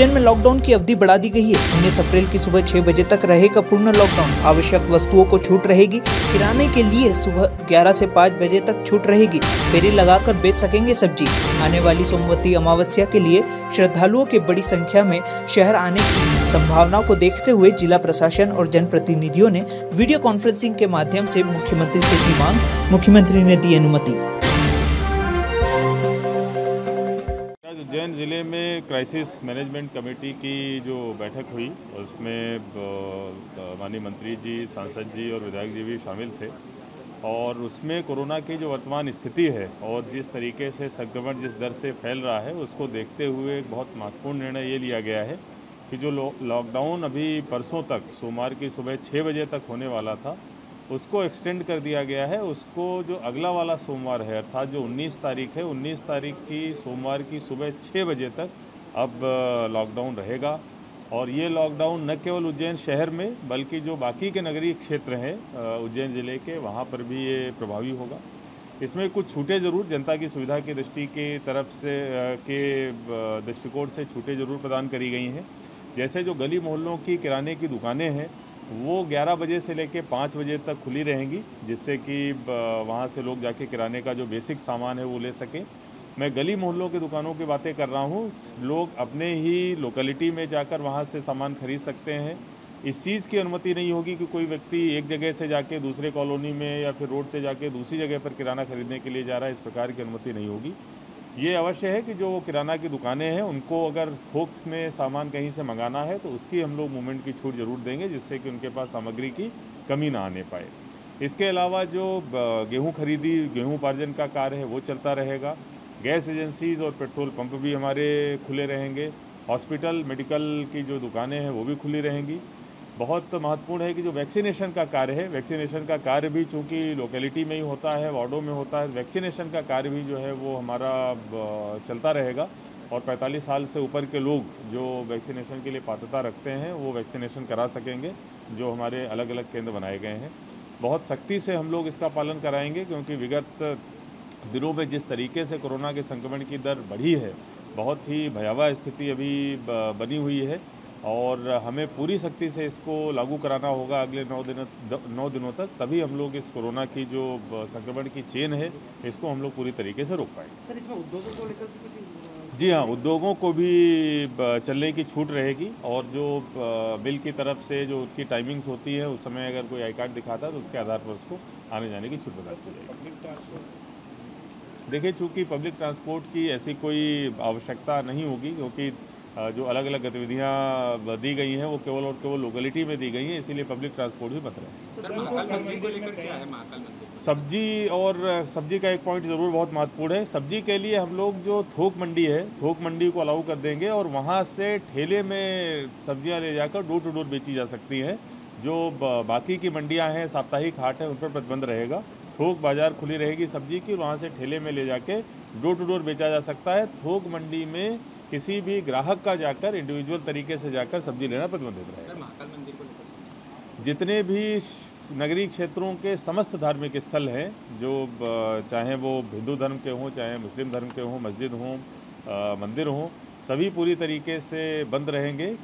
उज्जैन में लॉकडाउन की अवधि बढ़ा दी गई है। 19 अप्रैल की सुबह 6 बजे तक रहेगा पूर्ण लॉकडाउन। आवश्यक वस्तुओं को छूट रहेगी। किराने के लिए सुबह 11 से 5 बजे तक छूट रहेगी। फेरी लगाकर बेच सकेंगे सब्जी। आने वाली सोमवती अमावस्या के लिए श्रद्धालुओं की बड़ी संख्या में शहर आने की संभावना को देखते हुए जिला प्रशासन और जनप्रतिनिधियों ने वीडियो कॉन्फ्रेंसिंग के माध्यम से मुख्यमंत्री से की मांग। मुख्यमंत्री ने दी अनुमति। उज्जैन ज़िले में क्राइसिस मैनेजमेंट कमेटी की जो बैठक हुई उसमें माननीय मंत्री जी, सांसद जी और विधायक जी भी शामिल थे और उसमें कोरोना की जो वर्तमान स्थिति है और जिस तरीके से संक्रमण जिस दर से फैल रहा है उसको देखते हुए एक बहुत महत्वपूर्ण निर्णय ये लिया गया है कि जो लॉकडाउन अभी परसों तक सोमवार की सुबह 6 बजे तक होने वाला था उसको एक्सटेंड कर दिया गया है। उसको जो अगला वाला सोमवार है अर्थात जो 19 तारीख है, 19 तारीख की सोमवार की सुबह 6 बजे तक अब लॉकडाउन रहेगा। और ये लॉकडाउन न केवल उज्जैन शहर में बल्कि जो बाकी के नगरीय क्षेत्र हैं उज्जैन ज़िले के, वहाँ पर भी ये प्रभावी होगा। इसमें कुछ छूटें ज़रूर जनता की सुविधा की दृष्टि की तरफ से के दृष्टिकोण से छूटें ज़रूर प्रदान करी गई हैं। जैसे जो गली मोहल्लों की किराने की दुकानें हैं वो 11 बजे से लेकर 5 बजे तक खुली रहेंगी, जिससे कि वहाँ से लोग जाके किराने का जो बेसिक सामान है वो ले सकें। मैं गली मोहल्लों की दुकानों की बातें कर रहा हूँ। लोग अपने ही लोकेलिटी में जाकर वहाँ से सामान खरीद सकते हैं। इस चीज़ की अनुमति नहीं होगी कि कोई व्यक्ति एक जगह से जाके दूसरे कॉलोनी में या फिर रोड से जाके दूसरी जगह पर किराना खरीदने के लिए जा रहा है, इस प्रकार की अनुमति नहीं होगी। ये अवश्य है कि जो किराना की दुकानें हैं उनको अगर थोक में सामान कहीं से मंगाना है तो उसकी हम लोग मूवमेंट की छूट जरूर देंगे, जिससे कि उनके पास सामग्री की कमी ना आने पाए। इसके अलावा जो गेहूं खरीदी, गेहूं उपार्जन का कार्य है वो चलता रहेगा। गैस एजेंसीज़ और पेट्रोल पंप भी हमारे खुले रहेंगे। हॉस्पिटल, मेडिकल की जो दुकानें हैं वो भी खुली रहेंगी। बहुत महत्वपूर्ण है कि जो वैक्सीनेशन का कार्य है, वैक्सीनेशन का कार्य भी चूँकि लोकेलिटी में ही होता है, वार्डों में होता है, वैक्सीनेशन का कार्य भी जो है वो हमारा चलता रहेगा। और 45 साल से ऊपर के लोग जो वैक्सीनेशन के लिए पात्रता रखते हैं वो वैक्सीनेशन करा सकेंगे, जो हमारे अलग अलग केंद्र बनाए गए हैं। बहुत सख्ती से हम लोग इसका पालन कराएंगे, क्योंकि विगत दिनों में जिस तरीके से कोरोना के संक्रमण की दर बढ़ी है, बहुत ही भयावह स्थिति अभी बनी हुई है और हमें पूरी सख्ती से इसको लागू कराना होगा अगले 9 दिनों तक, तभी हम लोग इस कोरोना की जो संक्रमण की चेन है इसको हम लोग पूरी तरीके से रोक पाएंगे। सर, इसमें उद्योगों को लेकर जी हाँ, उद्योगों को भी चलने की छूट रहेगी और जो बिल की तरफ से जो उसकी टाइमिंग्स होती है उस समय अगर कोई आई कार्ड दिखाता है तो उसके आधार पर उसको आने जाने की छूट प्रदान की जाएगी। देखिए, चूँकि पब्लिक ट्रांसपोर्ट की ऐसी कोई आवश्यकता नहीं होगी, क्योंकि जो अलग अलग गतिविधियाँ दी गई हैं वो केवल और केवल लोकेलिटी में दी गई हैं, इसीलिए पब्लिक ट्रांसपोर्ट भी बंद रहे। सब्जी का एक पॉइंट ज़रूर बहुत महत्वपूर्ण है। सब्जी के लिए हम लोग जो थोक मंडी है, थोक मंडी को अलाउ कर देंगे और वहाँ से ठेले में सब्जियाँ ले जाकर डोर टू डोर बेची जा सकती हैं। जो बाकी की मंडियाँ हैं, साप्ताहिक हाट है, उन पर प्रतिबंध रहेगा। थोक बाज़ार खुली रहेगी सब्जी की, वहाँ से ठेले में ले जाके डोर टू डोर बेचा जा सकता है। थोक मंडी में किसी भी ग्राहक का जाकर इंडिविजुअल तरीके से जाकर सब्जी लेना प्रतिबंधित रहेगा। जितने भी नगरीय क्षेत्रों के समस्त धार्मिक स्थल हैं, जो चाहे वो हिंदू धर्म के हों, चाहे मुस्लिम धर्म के हों, मस्जिद हों, मंदिर हों, सभी पूरी तरीके से बंद रहेंगे।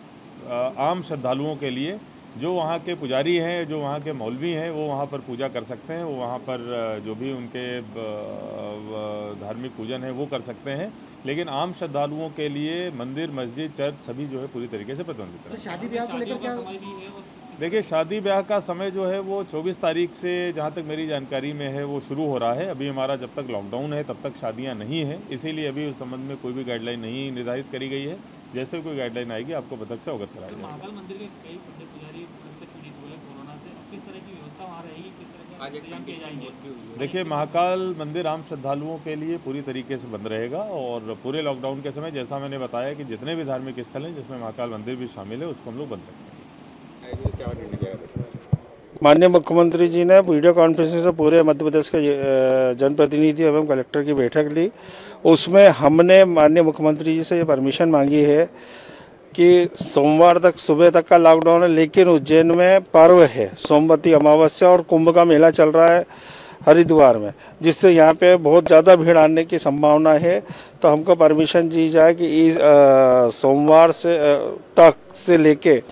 आम श्रद्धालुओं के लिए जो वहाँ के पुजारी हैं, जो वहाँ के मौलवी हैं, वो वहाँ पर पूजा कर सकते हैं, वो वहाँ पर जो भी उनके धार्मिक पूजन है वो कर सकते हैं। लेकिन आम श्रद्धालुओं के लिए मंदिर, मस्जिद, चर्च सभी जो है पूरी तरीके से प्रतिबंधित है। तो शादी ब्याह को लेकर क्या? देखिए, शादी ब्याह का समय जो है वो 24 तारीख से जहाँ तक मेरी जानकारी में है वो शुरू हो रहा है। अभी हमारा जब तक लॉकडाउन है तब तक शादियाँ नहीं हैं, इसीलिए अभी उस संबंध में कोई भी गाइडलाइन नहीं निर्धारित करी गई है। जैसे कोई गाइडलाइन आएगी आपको पता से अवगत कराया जाएगा। महाकाल मंदिर के कई पुजारी से पीड़ित हुए कोरोना से, किस तरह की व्यवस्था वहाँ रहेगी, किस तरह के इंतजाम किए जाएंगे? देखिए, महाकाल मंदिर आम श्रद्धालुओं के लिए पूरी तरीके से बंद रहेगा और पूरे लॉकडाउन के समय जैसा मैंने बताया कि जितने भी धार्मिक स्थल हैं जिसमें महाकाल मंदिर भी शामिल है उसको हम लोग बंद रखेंगे। माननीय मुख्यमंत्री जी ने वीडियो कॉन्फ्रेंसिंग से पूरे मध्य प्रदेश के जनप्रतिनिधि एवं कलेक्टर की बैठक ली। उसमें हमने माननीय मुख्यमंत्री जी से ये परमिशन मांगी है कि सोमवार तक सुबह तक का लॉकडाउन है, लेकिन उज्जैन में पर्व है, सोमवती अमावस्या और कुंभ का मेला चल रहा है। हरिद्वार में, जिससे यहाँ पे बहुत ज़्यादा भीड़ आने की संभावना है। तो हमको परमिशन दी जाए कि इस सोमवार से तक से लेके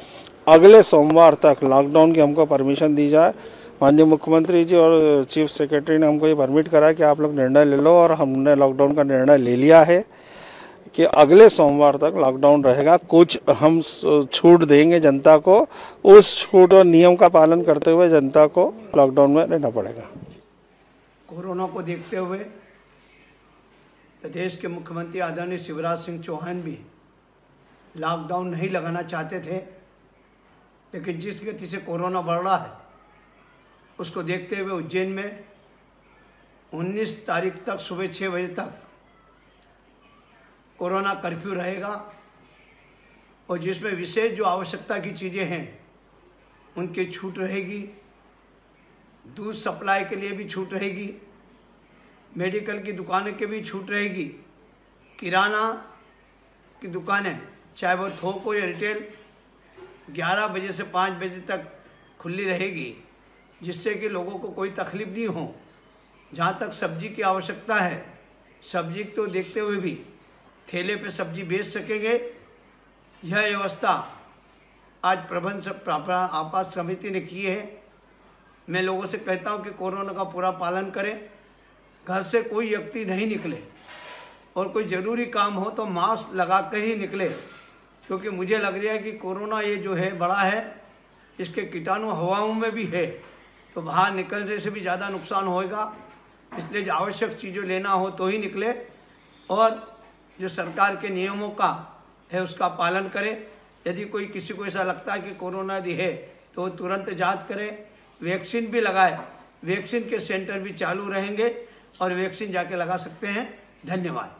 अगले सोमवार तक लॉकडाउन की हमको परमिशन दी जाए। माननीय मुख्यमंत्री जी और चीफ सेक्रेटरी ने हमको ये परमिट करा कि आप लोग निर्णय ले लो, और हमने लॉकडाउन का निर्णय ले लिया है कि अगले सोमवार तक लॉकडाउन रहेगा। कुछ हम छूट देंगे जनता को, उस छूट और नियम का पालन करते हुए जनता को लॉकडाउन में रहना पड़ेगा। कोरोना को देखते हुए प्रदेश के मुख्यमंत्री आदरणीय शिवराज सिंह चौहान भी लॉकडाउन नहीं लगाना चाहते थे, लेकिन जिस गति से कोरोना बढ़ रहा है उसको देखते हुए उज्जैन में 19 तारीख तक सुबह 6 बजे तक कोरोना कर्फ्यू रहेगा, और जिसमें विशेष जो आवश्यकता की चीज़ें हैं उनकी छूट रहेगी। दूध सप्लाई के लिए भी छूट रहेगी, मेडिकल की दुकानें के भी छूट रहेगी, किराना की दुकानें चाहे वो थोक हो या रिटेल 11 बजे से 5 बजे तक खुली रहेगी, जिससे कि लोगों को कोई तकलीफ नहीं हो। जहाँ तक सब्जी की आवश्यकता है, सब्जी को देखते हुए भी ठेले पे सब्जी बेच सकेंगे। यह व्यवस्था आज प्रबंध आपात समिति ने की है। मैं लोगों से कहता हूं कि कोरोना का पूरा पालन करें, घर से कोई व्यक्ति नहीं निकले, और कोई ज़रूरी काम हो तो मास्क लगा कर ही निकले, क्योंकि मुझे लग रहा है कि कोरोना ये जो है बड़ा है, इसके कीटाणु हवाओं में भी है, तो बाहर निकलने से भी ज़्यादा नुकसान होएगा। इसलिए आवश्यक चीज़ें लेना हो तो ही निकले, और जो सरकार के नियमों का है उसका पालन करें। यदि कोई किसी को ऐसा लगता है कि कोरोना यदि है तो वो तुरंत जांच करें, वैक्सीन भी लगाए। वैक्सीन के सेंटर भी चालू रहेंगे और वैक्सीन जाके लगा सकते हैं। धन्यवाद।